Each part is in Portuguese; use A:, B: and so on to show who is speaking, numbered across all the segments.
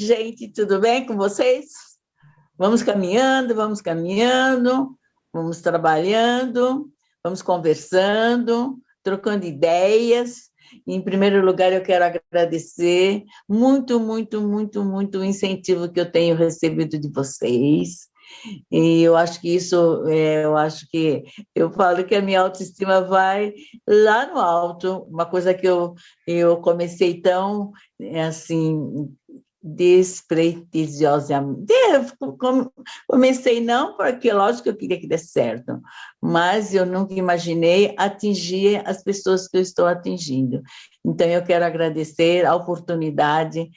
A: gente, tudo bem com vocês? Vamos caminhando, vamos trabalhando, vamos conversando, trocando ideias. Em primeiro lugar, eu quero agradecer muito, muito, muito, muito o incentivo que eu tenho recebido de vocês. E eu acho que isso, eu falo que a minha autoestima vai lá no alto, uma coisa que eu comecei tão, assim, despretensiosamente. Comecei não, porque lógico que eu queria que desse certo, mas eu nunca imaginei atingir as pessoas que eu estou atingindo. Então, eu quero agradecer a oportunidade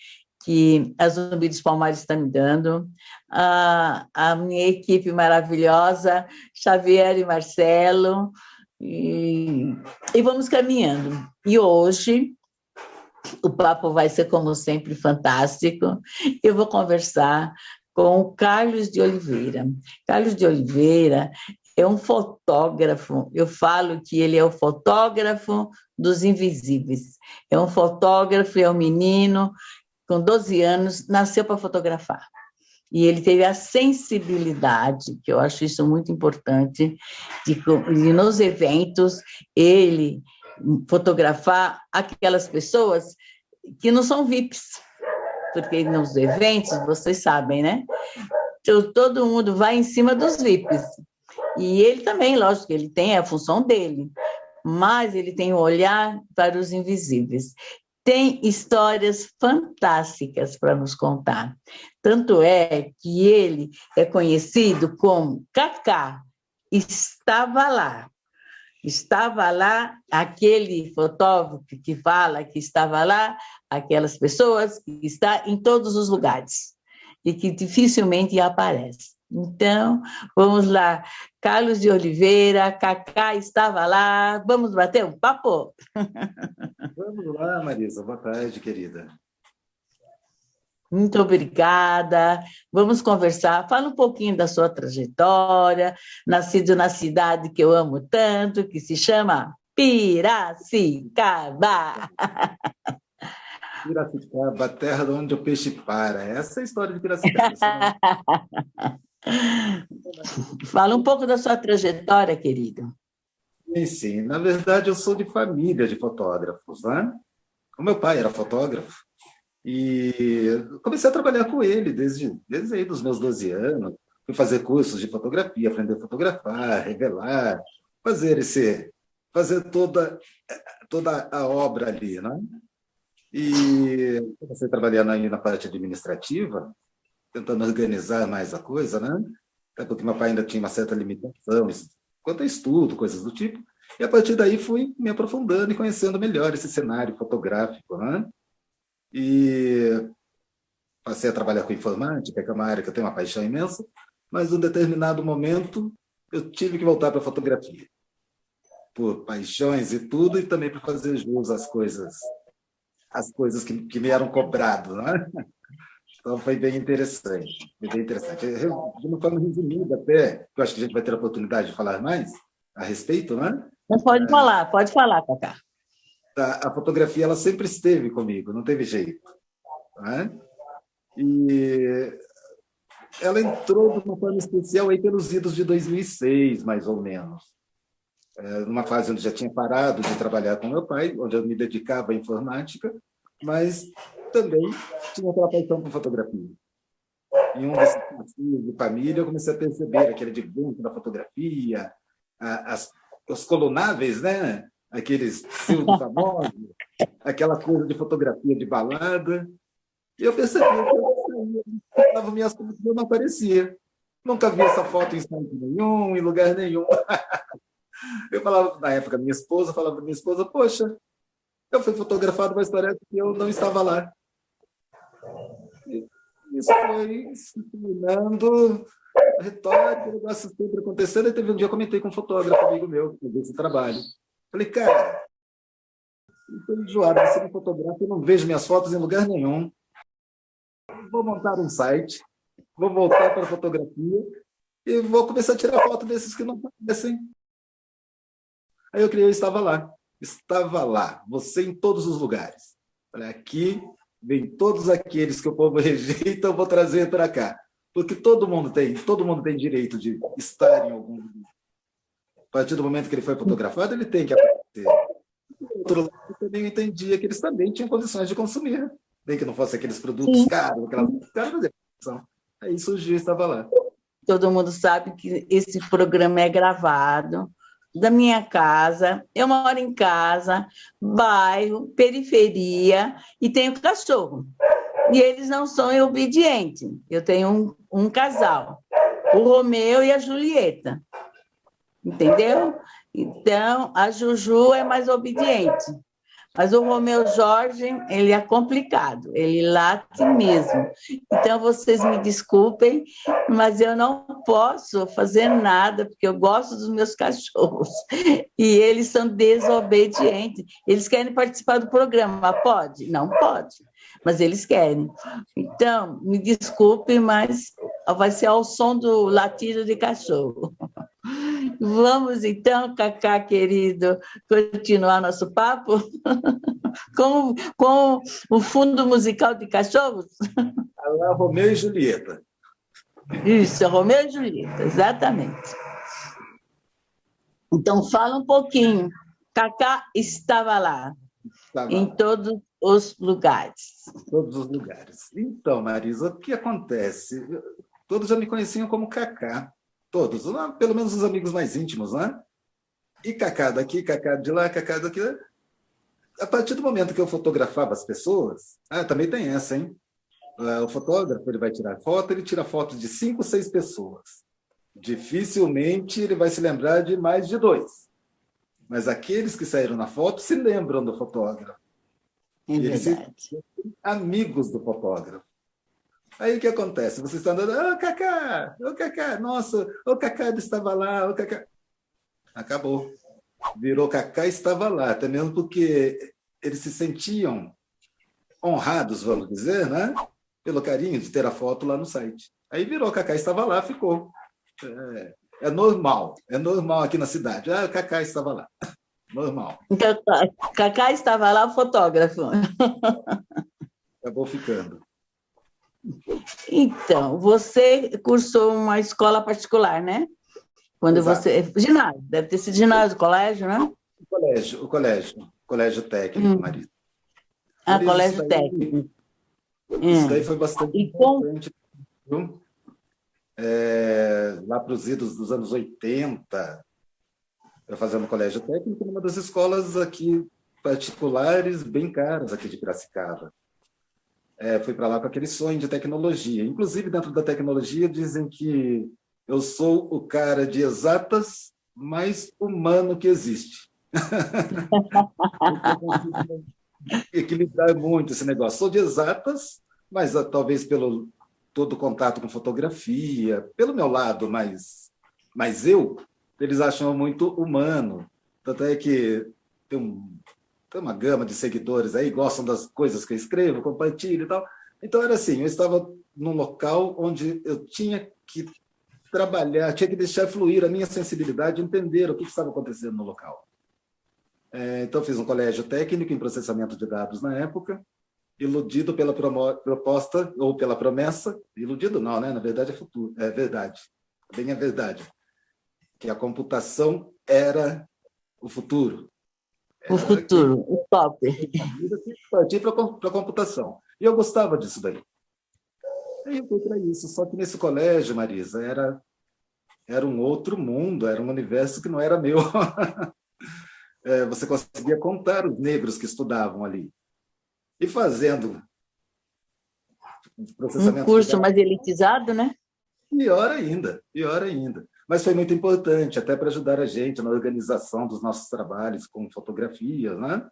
A: que a Zumbi dos Palmares está me dando, a minha equipe maravilhosa, Xavier e Marcelo, e vamos caminhando. E hoje o papo vai ser, como sempre, fantástico. Eu vou conversar com o Carlos de Oliveira. Carlos de Oliveira é um fotógrafo, eu falo que ele é o fotógrafo dos invisíveis. É um fotógrafo, é um menino, com 12 anos, nasceu para fotografar. E ele teve a sensibilidade, que eu acho isso muito importante, de nos eventos, ele fotografar aquelas pessoas que não são VIPs, porque nos eventos, vocês sabem, né? Então, todo mundo vai em cima dos VIPs. E ele também, lógico, ele tem a função dele, mas ele tem um olhar para os invisíveis. Tem histórias fantásticas para nos contar. Tanto é que ele é conhecido como Cacá, estava lá. Estava lá aquele fotógrafo que fala que estava lá, aquelas pessoas que estão em todos os lugares e que dificilmente aparece. Então, vamos lá. Carlos de Oliveira, Cacá estava lá, vamos bater um papo?
B: Vamos lá, Marisa. Boa tarde, querida.
A: Muito obrigada. Vamos conversar. Fala um pouquinho da sua trajetória, nascido na cidade que eu amo tanto, que se chama Piracicaba.
B: Piracicaba, terra de onde o peixe para. Essa é a história de Piracicaba.
A: Fala um pouco da sua trajetória, querido.
B: Sim, sim. Na verdade, eu sou de família de fotógrafos, né? O meu pai era fotógrafo e comecei a trabalhar com ele desde aí dos meus 12 anos. Fui fazer cursos de fotografia, aprender a fotografar, revelar, fazer toda a obra ali, né? E comecei a trabalhar na parte administrativa, tentando organizar mais a coisa, né? Até porque meu pai ainda tinha uma certa limitação quanto a estudo, coisas do tipo. E a partir daí fui me aprofundando e conhecendo melhor esse cenário fotográfico, né? E passei a trabalhar com informática, que é uma área que eu tenho uma paixão imensa, mas em um determinado momento eu tive que voltar para a fotografia, por paixões e tudo, e também para fazer jus às coisas que me eram cobradas, né? Então foi bem interessante, foi bem interessante. De uma forma resumida até, que eu acho que a gente vai ter a oportunidade de falar mais a respeito, né?
A: Mas pode falar, Cacá.
B: A fotografia ela sempre esteve comigo, não teve jeito, né? E ela entrou de uma forma especial aí pelos idos de 2006, mais ou menos. Numa fase onde já tinha parado de trabalhar com meu pai, onde eu me dedicava à informática, mas também tinha aquela paixão por fotografia. Em um desses desafios de família, eu comecei a perceber aquele advento da fotografia, os colonáveis, né? Aqueles pseudo famosos, aquela coisa de fotografia de balada. E eu percebi que eu estava minhas fotos e eu não aparecia. Nunca vi essa foto em site nenhum, em lugar nenhum. Eu falava, na época, falava para minha esposa, poxa, eu fui fotografado uma história que eu não estava lá. E isso foi se tornando retórica, o negócio sempre acontecendo. E teve um dia eu comentei com um fotógrafo amigo meu, que fez esse trabalho. Falei, cara, eu estou enjoado, você me fotografa, eu não vejo minhas fotos em lugar nenhum. Vou montar um site, vou voltar para a fotografia e vou começar a tirar foto desses que não aparecem. Aí eu criei, estava lá, você em todos os lugares. Falei, aqui vem todos aqueles que o povo rejeita, eu vou trazer para cá. Porque todo mundo tem direito de estar em algum lugar. A partir do momento que ele foi fotografado, ele tem que aparecer. Do outro lado, eu também entendia que eles também tinham condições de consumir. Nem que não fossem aqueles produtos caros, aquelas caras, mas aí surgiu, estava lá.
A: Todo mundo sabe que esse programa é gravado da minha casa. Eu moro em casa, bairro, periferia, e tenho cachorro. E eles não são obedientes. Eu tenho um casal, o Romeu e a Julieta. Entendeu? Então, a Juju é mais obediente. Mas o Romeu Jorge, ele é complicado, ele late mesmo. Então, vocês me desculpem, mas eu não posso fazer nada, porque eu gosto dos meus cachorros. E eles são desobedientes. Eles querem participar do programa. Pode? Não pode, mas eles querem. Então, me desculpem, mas vai ser ao som do latido de cachorro. Vamos então, Cacá, querido, continuar nosso papo com o fundo musical de cachorros?
B: Lá, Romeu e Julieta.
A: Isso, Romeu e Julieta, exatamente. Então, fala um pouquinho. Cacá estava lá, em todos os lugares.
B: Todos os lugares. Então, Marisa, o que acontece? Todos já me conheciam como Cacá. Todos, pelo menos os amigos mais íntimos, né? E Cacá daqui, Cacá de lá, Cacá daqui. A partir do momento que eu fotografava as pessoas, também tem essa, hein? O fotógrafo, ele vai tirar foto, ele tira foto de 5, 6 pessoas. Dificilmente ele vai se lembrar de mais de 2. Mas aqueles que saíram na foto se lembram do fotógrafo.
A: É
B: e eles
A: verdade.
B: se amigos do fotógrafo. Aí o que acontece? Você está andando, ô Cacá, nossa, o Cacá estava lá, o Cacá. Acabou. Virou Cacá estava lá, até mesmo porque eles se sentiam honrados, vamos dizer, né? Pelo carinho de ter a foto lá no site. Aí virou Cacá estava lá, ficou. É normal aqui na cidade. O Cacá estava lá. Normal.
A: Então, Cacá estava lá, o fotógrafo.
B: Acabou ficando.
A: Então, você cursou uma escola particular, né? Quando
B: Exato.
A: Ginásio, deve ter sido ginásio, colégio, né?
B: O colégio técnico, Marisa.
A: Colégio técnico.
B: Isso daí foi bastante importante. Lá para os idos dos anos 80, eu fazia no colégio técnico, numa das escolas aqui particulares, bem caras aqui de Piracicaba. Fui para lá com aquele sonho de tecnologia. Inclusive, dentro da tecnologia, dizem que eu sou o cara de exatas mais humano que existe. Eu consigo equilibrar muito esse negócio. Sou de exatas, mas talvez pelo todo o contato com fotografia, pelo meu lado mais eles acham muito humano. Tanto é que tem uma gama de seguidores aí, gostam das coisas que eu escrevo, compartilho e tal. Então, era assim, eu estava num local onde eu tinha que trabalhar, tinha que deixar fluir a minha sensibilidade, entender o que estava acontecendo no local. Então, fiz um colégio técnico em processamento de dados na época, iludido pela proposta, ou pela promessa, iludido não, né? Na verdade, é futuro, é verdade, bem é verdade, que a computação era o futuro.
A: O futuro, o top.
B: Partir para a computação. E eu gostava disso daí. Aí eu fui para isso. Só que nesse colégio, Marisa, era um outro mundo, era um universo que não era meu. Você conseguia contar os negros que estudavam ali. E fazendo processamento.
A: Um curso mais elitizado, né?
B: Pior ainda. Mas foi muito importante, até para ajudar a gente na organização dos nossos trabalhos com fotografias, né?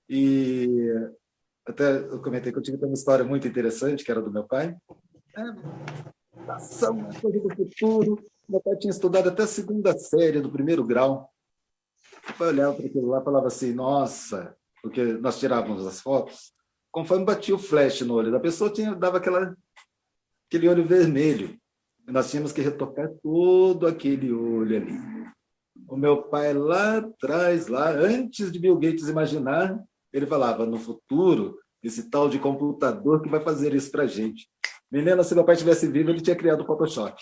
B: E até eu comentei que eu tive uma história muito interessante, que era do meu pai. Uma coisa do futuro. Meu pai tinha estudado até a 2ª série do 1º grau. Eu olhava para aquilo lá e falava assim, nossa, porque nós tirávamos as fotos, conforme batia o flash no olho da pessoa, dava aquele olho vermelho. E nós tínhamos que retocar todo aquele olho ali. O meu pai lá atrás, antes de Bill Gates imaginar, ele falava, no futuro, esse tal de computador que vai fazer isso para a gente. Menina, se meu pai tivesse vivo, ele tinha criado o Photoshop.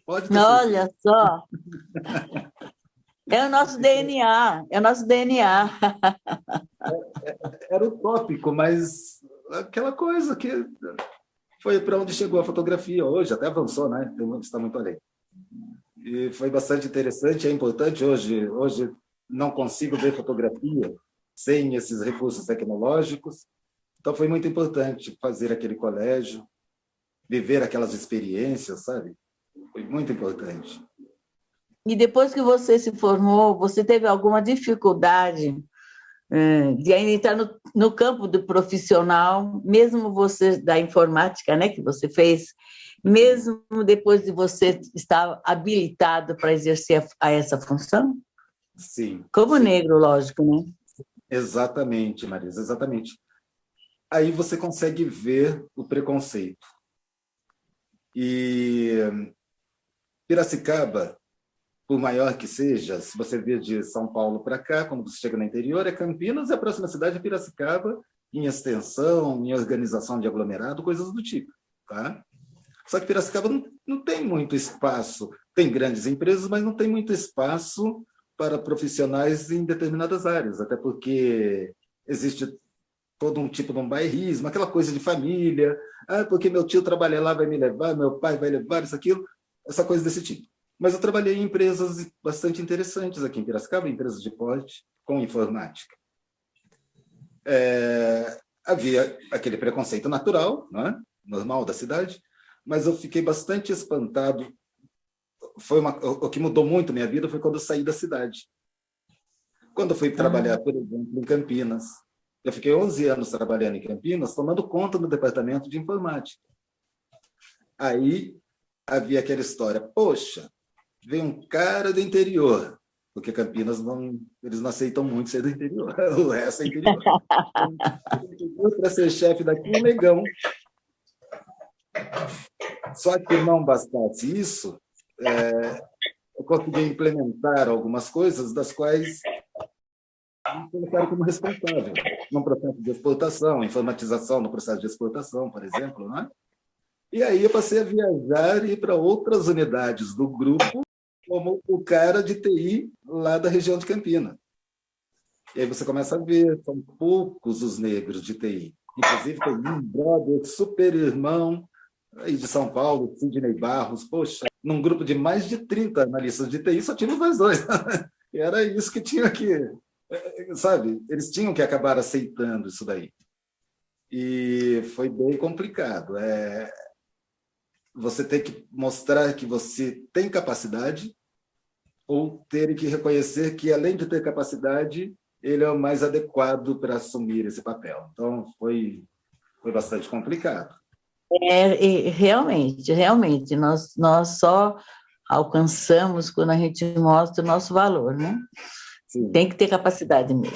B: Pode ter certeza.
A: Olha só, é o nosso DNA, é o nosso DNA.
B: Era utópico, mas aquela coisa que foi para onde chegou a fotografia hoje, até avançou, né? Está muito além. E foi bastante interessante, é importante hoje. Hoje não consigo ver fotografia sem esses recursos tecnológicos. Então foi muito importante fazer aquele colégio, viver aquelas experiências, sabe? Foi muito importante.
A: E depois que você se formou, você teve alguma dificuldade de ainda entrar no campo do profissional, mesmo você da informática, né, que você fez, mesmo depois de você estar habilitado para exercer essa função?
B: Sim.
A: Como
B: sim.
A: negro, lógico, né?
B: Exatamente, Marisa, exatamente. Aí você consegue ver o preconceito. E Piracicaba, por maior que seja, se você vir de São Paulo para cá, quando você chega no interior, é Campinas, e a próxima cidade é Piracicaba, em extensão, em organização de aglomerado, coisas do tipo. Tá? Só que Piracicaba não tem muito espaço. Tem grandes empresas, mas não tem muito espaço para profissionais em determinadas áreas, até porque existe todo um tipo de um bairrismo, aquela coisa de família, porque meu tio trabalha lá, vai me levar, meu pai vai levar, isso, aquilo, essa coisa desse tipo. Mas eu trabalhei em empresas bastante interessantes aqui em Piracicaba, empresas de porte com informática. Havia aquele preconceito natural, não é? Normal da cidade, mas eu fiquei bastante espantado. O que mudou muito a minha vida foi quando eu saí da cidade. Quando eu fui trabalhar, por exemplo, em Campinas, eu fiquei 11 anos trabalhando em Campinas, tomando conta do departamento de informática. Aí havia aquela história, poxa, vem um cara do interior, porque Campinas eles não aceitam muito ser do interior, o resto é interior. Para ser chefe daqui, um negão. Só que não bastasse isso, eu consegui implementar algumas coisas das quais me colocaram como responsável no processo de exportação, informatização no processo de exportação, por exemplo, né? E aí eu passei a viajar e ir para outras unidades do grupo, como o cara de TI lá da região de Campinas. E aí você começa a ver, são poucos os negros de TI. Inclusive tem um brother, super irmão, aí de São Paulo, Sidney Barros, poxa, num grupo de mais de 30 analistas de TI, só tínhamos nós dois. E era isso que tinha que, sabe, eles tinham que acabar aceitando isso daí. E foi bem complicado. Você tem que mostrar que você tem capacidade ou ter que reconhecer que, além de ter capacidade, ele é o mais adequado para assumir esse papel. Então, foi bastante complicado.
A: Realmente, nós só alcançamos quando a gente mostra o nosso valor, né? Sim. Tem que ter capacidade mesmo.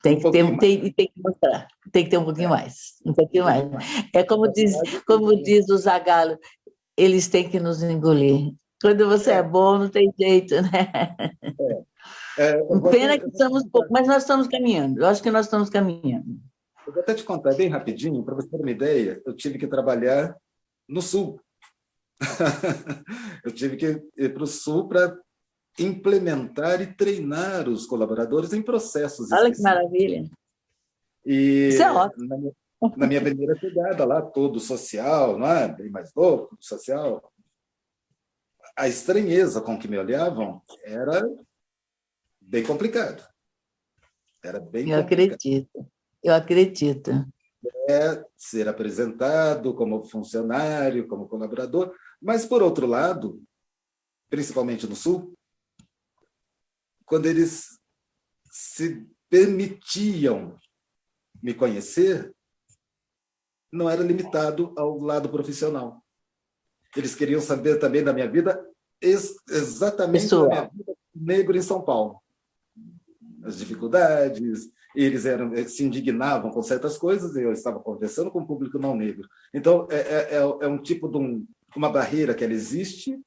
A: Tem que mostrar, tem que ter um pouquinho mais. Um pouquinho mais. É como diz o Zagallo, eles têm que nos engolir. Quando você é bom, não tem jeito, né? Pena que estamos pouco, mas nós estamos caminhando. Eu acho que nós estamos caminhando.
B: Eu vou até te contar bem rapidinho, para você ter uma ideia, eu tive que trabalhar no Sul. Eu tive que ir para o Sul para implementar e treinar os colaboradores em processos
A: específicos. Olha que maravilha.
B: E isso é ótimo. Na minha primeira chegada lá, todo social, não é? Bem mais novo, tudo social. A estranheza com que me olhavam era bem complicado. Era bem complicado.
A: Eu acredito.
B: Ser apresentado como funcionário, como colaborador, mas, por outro lado, principalmente no Sul, quando eles se permitiam me conhecer, não era limitado ao lado profissional. Eles queriam saber também da minha vida, exatamente da minha vida negro em São Paulo. As dificuldades, eles se indignavam com certas coisas, e eu estava conversando com o público não negro. Então, é um tipo de uma barreira que ela existe,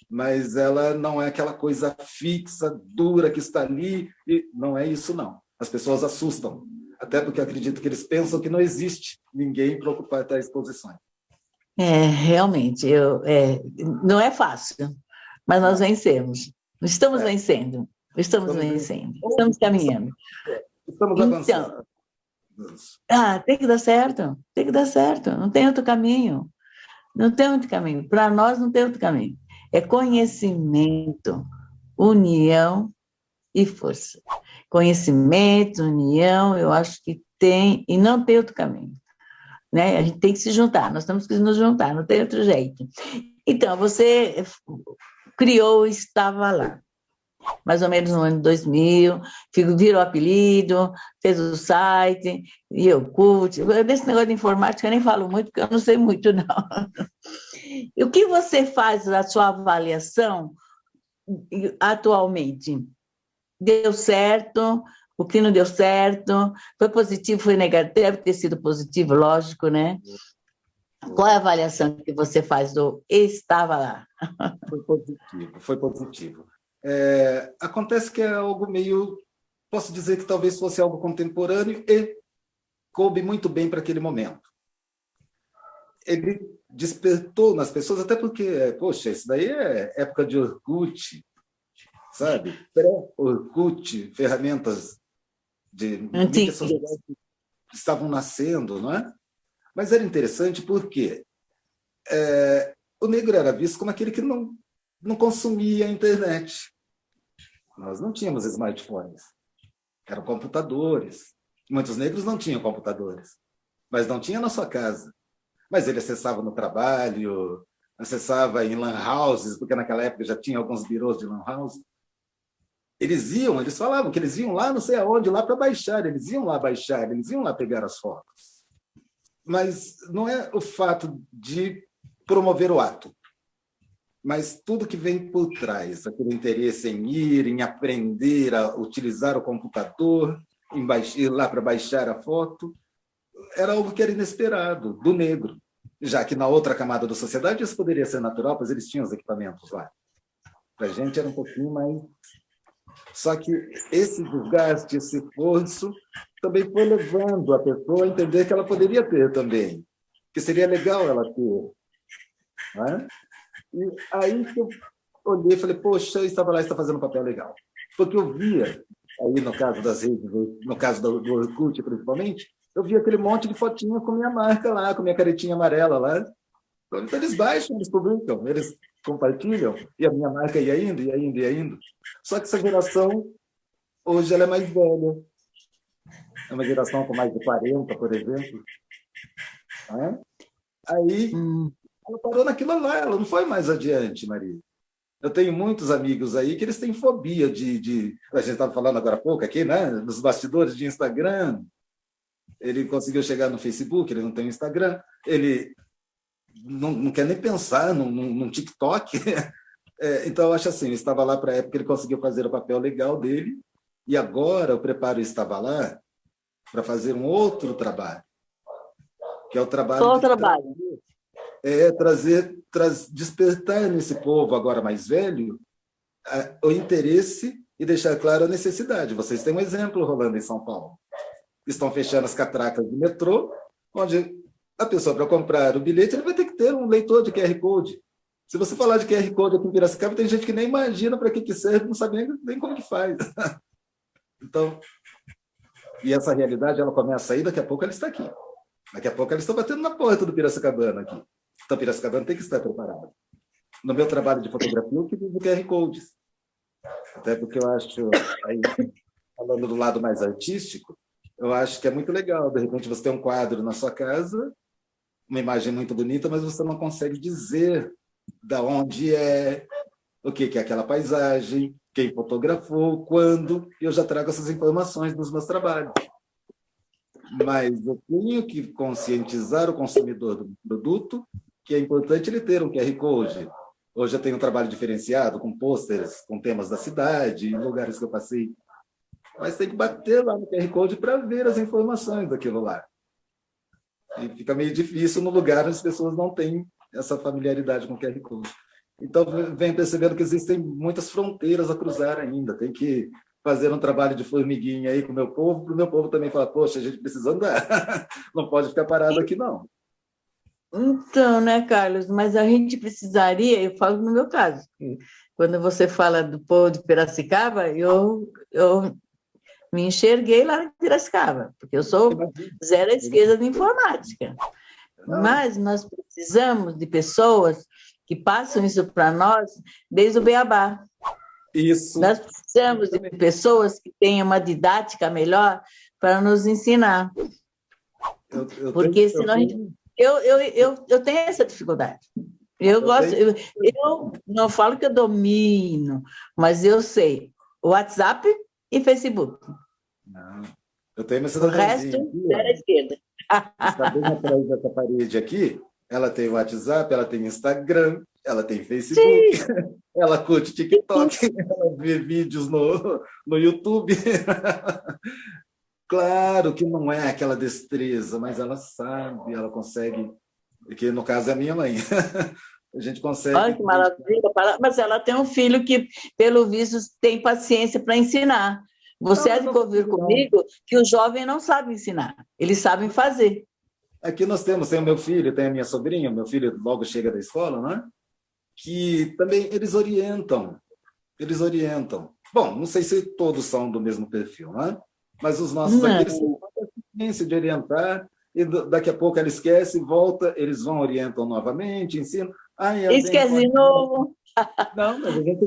B: mas ela não é aquela coisa fixa, dura, que está ali, e não é isso, não. As pessoas assustam. Até porque eu acredito que eles pensam que não existe ninguém para ocupar tais posições.
A: Realmente, não é fácil, mas nós
B: Não.
A: vencemos. Estamos
B: É,
A: vencendo,
B: estamos vencendo.
A: estamos caminhando.
B: Estamos
A: Então,
B: avançando.
A: tem que dar certo, não tem outro caminho. Não tem outro caminho. Para nós, não tem outro caminho. É conhecimento, união e força. Conhecimento, união, eu acho que tem, e não tem outro caminho. Né? A gente tem que se juntar, nós temos que nos juntar, não tem outro jeito. Então, você criou Estava Lá, mais ou menos no ano 2000, virou apelido, fez o site, e eu curto. Desse negócio de informática eu nem falo muito, porque eu não sei muito, não. E o que você faz na sua avaliação atualmente? Deu certo? O que não deu certo? Foi positivo, foi negativo? Deve ter sido positivo, lógico, né? Qual é a avaliação que você faz do Estava Lá?
B: Foi positivo, foi positivo. Acontece que é algo meio, posso dizer que talvez fosse algo contemporâneo e coube muito bem para aquele momento. Ele despertou nas pessoas, até porque, poxa, isso daí é época de Orkut, sabe? Pré-Orkut, ferramentas de mídia social que estavam nascendo, não é? Mas era interessante porque o negro era visto como aquele que não consumia a internet. Nós não tínhamos smartphones, eram computadores. Muitos negros não tinham computadores, mas não tinha na sua casa. Mas ele acessava no trabalho, acessava em lan houses, porque naquela época já tinha alguns birôs de lan house. Eles falavam que eles iam lá não sei aonde, lá para baixar, eles iam lá baixar, eles iam lá pegar as fotos. Mas não é o fato de promover o ato, mas tudo que vem por trás, aquele interesse em ir, em aprender a utilizar o computador, em ir lá para baixar a foto, era algo que era inesperado, do negro, já que na outra camada da sociedade isso poderia ser natural, pois eles tinham os equipamentos lá. Para a gente era um pouquinho mais... Só que esse desgaste, esse esforço, também foi levando a pessoa a entender que ela poderia ter também, que seria legal ela ter. Não é? E aí que eu olhei e falei, poxa, eu Estava Lá, está fazendo um papel legal. Porque eu via, aí no caso das redes, no caso do Orkut principalmente, eu via aquele monte de fotinha com minha marca lá, com minha caretinha amarela lá. Então eles baixam, eles publicam, eles compartilham, e a minha marca ia indo, ia indo, ia indo. Só que essa geração, hoje, ela é mais velha. É uma geração com mais de 40, por exemplo. Né? Aí ela parou naquilo lá, ela não foi mais adiante, Maria. Eu tenho muitos amigos aí que eles têm fobia a gente estava falando agora há pouco aqui, né? Nos bastidores de Instagram. Ele conseguiu chegar no Facebook, ele não tem Instagram, ele não quer nem pensar num TikTok. Então, eu acho assim, eu Estava Lá para a época, ele conseguiu fazer o papel legal dele, e agora eu preparo o Estava Lá para fazer um outro trabalho, que é o trabalho despertar nesse povo agora mais velho o interesse e deixar claro a necessidade. Vocês têm um exemplo rolando em São Paulo. Estão fechando as catracas do metrô, onde a pessoa, para comprar o bilhete, ele vai ter que ter um leitor de QR Code. Se você falar de QR Code aqui em Piracicaba, tem gente que nem imagina para que serve, não sabe nem como que faz. Então, e essa realidade, ela começa aí, daqui a pouco ela está aqui. Daqui a pouco ela está batendo na porta do Piracicabano aqui. Então, Piracicabano tem que estar preparado. No meu trabalho de fotografia, eu utilizo QR Codes. Até porque eu acho, aí, falando do lado mais artístico, eu acho que é muito legal. De repente, você tem um quadro na sua casa, uma imagem muito bonita, mas você não consegue dizer da onde é, o que é aquela paisagem, quem fotografou, quando. Eu já trago essas informações nos meus trabalhos. Mas eu tenho que conscientizar o consumidor do produto que é importante ele ter um QR Code. Hoje eu tenho um trabalho diferenciado, com pôsteres, com temas da cidade, em lugares que eu passei. Mas tem que bater lá no QR Code para ver as informações daquilo lá. E fica meio difícil no lugar onde as pessoas não têm essa familiaridade com o QR Code. Então, vem percebendo que existem muitas fronteiras a cruzar ainda. Tem que fazer um trabalho de formiguinha aí com o meu povo, para o meu povo também falar, poxa, a gente precisa andar, não pode ficar parado aqui, não.
A: Então, né, Carlos, mas a gente precisaria, eu falo no meu caso, quando você fala do povo de Piracicaba, eu me enxerguei lá em Piracicaba, porque eu sou zero à esquerda de informática. Mas nós precisamos de pessoas que passam isso para nós desde o beabá.
B: Isso.
A: Nós precisamos de pessoas que tenham uma didática melhor para nos ensinar. Porque senão a gente... Eu tenho essa dificuldade. Eu não falo que eu domino, mas eu sei WhatsApp e Facebook.
B: Não. Eu tenho essa
A: o resto era à esquerda.
B: Está bem atrás dessa parede aqui. Ela tem WhatsApp, ela tem Instagram, ela tem Facebook, sim, ela curte TikTok, ela vê vídeos no YouTube. Claro que não é aquela destreza, mas ela sabe, ela consegue, que no caso é a minha mãe. A gente consegue...
A: Olha que maravilha, mas ela tem um filho que, pelo visto, tem paciência para ensinar. Você há de convir comigo que o jovem não sabe ensinar, eles sabem fazer.
B: Aqui nós tem o meu filho, tem a minha sobrinha, meu filho logo chega da escola, né? Que também eles orientam. Bom, não sei se todos são do mesmo perfil, né? Mas os nossos aqui, eles têm a paciência de orientar, e daqui a pouco ela esquece, volta, eles vão, orientam novamente, ensinam.
A: Esquece de novo.
B: Não, mas a gente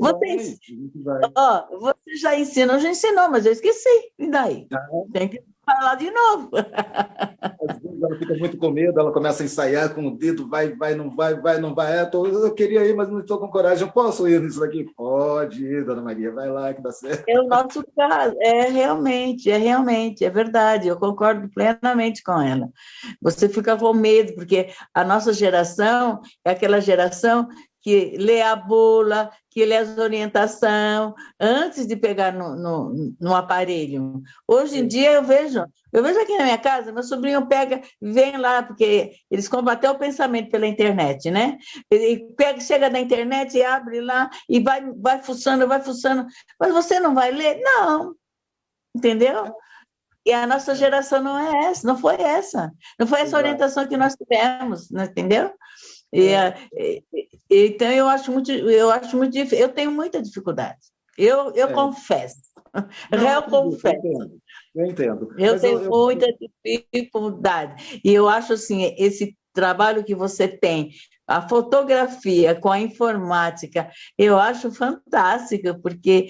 B: vai.
A: Ó, você já ensinou, já ensinou, mas eu esqueci. E daí? Tem que falar de novo.
B: Às vezes ela fica muito com medo, ela começa a ensaiar com o dedo, vai, não vai. Eu queria ir, mas não estou com coragem. Eu posso ir nisso aqui? Pode ir, dona Maria, vai lá que dá certo.
A: É o nosso caso, realmente, é verdade, eu concordo plenamente com ela. Você fica com medo, porque a nossa geração é aquela geração que lê a bula, que lê as orientações antes de pegar no aparelho. Hoje em dia eu vejo aqui na minha casa, meu sobrinho pega, vem lá, porque eles compram até o pensamento pela internet, né? Ele pega, chega na internet e abre lá e vai fuçando, mas você não vai ler? Não, entendeu? E a nossa geração não é essa, não foi essa orientação que nós tivemos, entendeu? Então eu acho muito difícil, eu tenho muita dificuldade, eu confesso,
B: Eu entendo.
A: Eu tenho muita dificuldade, e eu acho assim, esse trabalho que você tem, a fotografia com a informática, eu acho fantástico, porque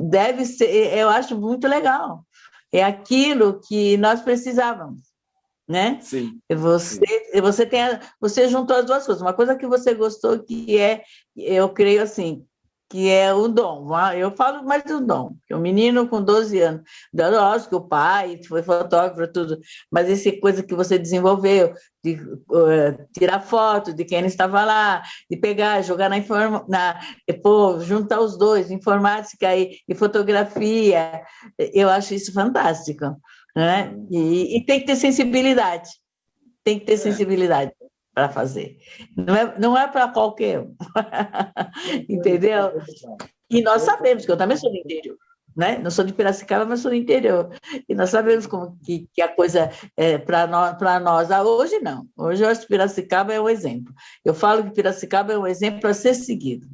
A: deve ser, eu acho muito legal, é aquilo que nós precisávamos. Né?
B: Sim.
A: Você juntou as duas coisas. Uma coisa que você gostou, que eu creio assim, que é o dom. Eu falo mais do dom, que o menino com 12 anos, lógico que o pai foi fotógrafo, tudo, mas essa coisa que você desenvolveu, de tirar foto de quem estava lá, de pegar, jogar juntar os dois, informática e fotografia, eu acho isso fantástico. Né? E tem que ter sensibilidade, para fazer, não é para qualquer um. Entendeu? E nós sabemos que eu também sou do interior, né? Não sou de Piracicaba, mas sou do interior, e nós sabemos como que a coisa é para nós. Hoje não, hoje eu acho que Piracicaba é um exemplo, eu falo que Piracicaba é um exemplo a ser seguido.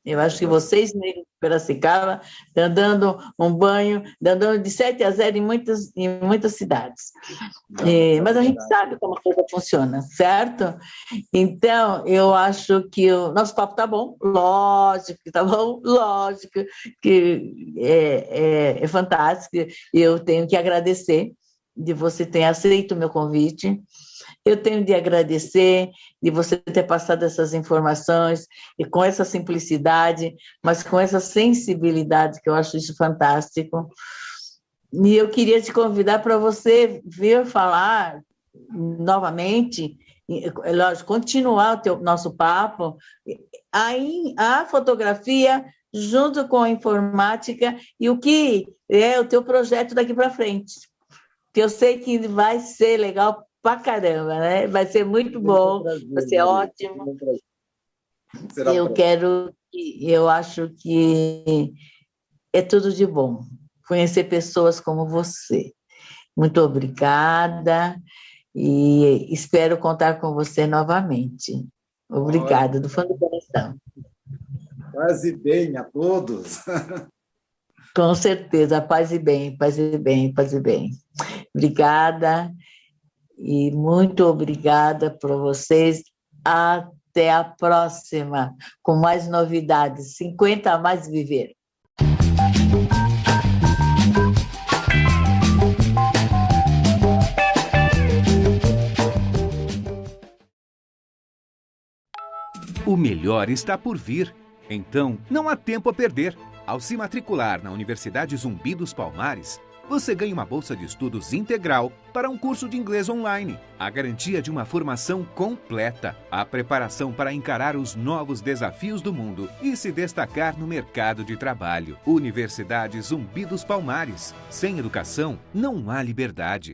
A: Eu acho que vocês, negros de Piracicaba, estão dando um banho, dando de 7-0 em muitas cidades. Mas a gente sabe como a coisa funciona, certo? Então, eu acho que o nosso papo está bom, lógico que está bom, lógico que é fantástico. Eu tenho que agradecer de você ter aceito o meu convite. Eu tenho de agradecer de você ter passado essas informações e com essa simplicidade, mas com essa sensibilidade, que eu acho isso fantástico. E eu queria te convidar para você vir falar novamente, lógico, continuar o nosso papo, a fotografia junto com a informática e o que é o teu projeto daqui para frente, que eu sei que vai ser legal pra caramba, né? Vai ser muito bom, vai ser ótimo. Eu acho que é tudo de bom. Conhecer pessoas como você. Muito obrigada e espero contar com você novamente. Obrigada, do fundo do coração.
B: Paz e bem a todos.
A: Com certeza, paz e bem, paz e bem, paz e bem. Obrigada e muito obrigada por vocês. Até a próxima, com mais novidades. 50 a mais viver.
C: O melhor está por vir. Então, não há tempo a perder. Ao se matricular na Universidade Zumbi dos Palmares, você ganha uma bolsa de estudos integral para um curso de inglês online. A garantia de uma formação completa. A preparação para encarar os novos desafios do mundo e se destacar no mercado de trabalho. Universidade Zumbi dos Palmares. Sem educação, não há liberdade.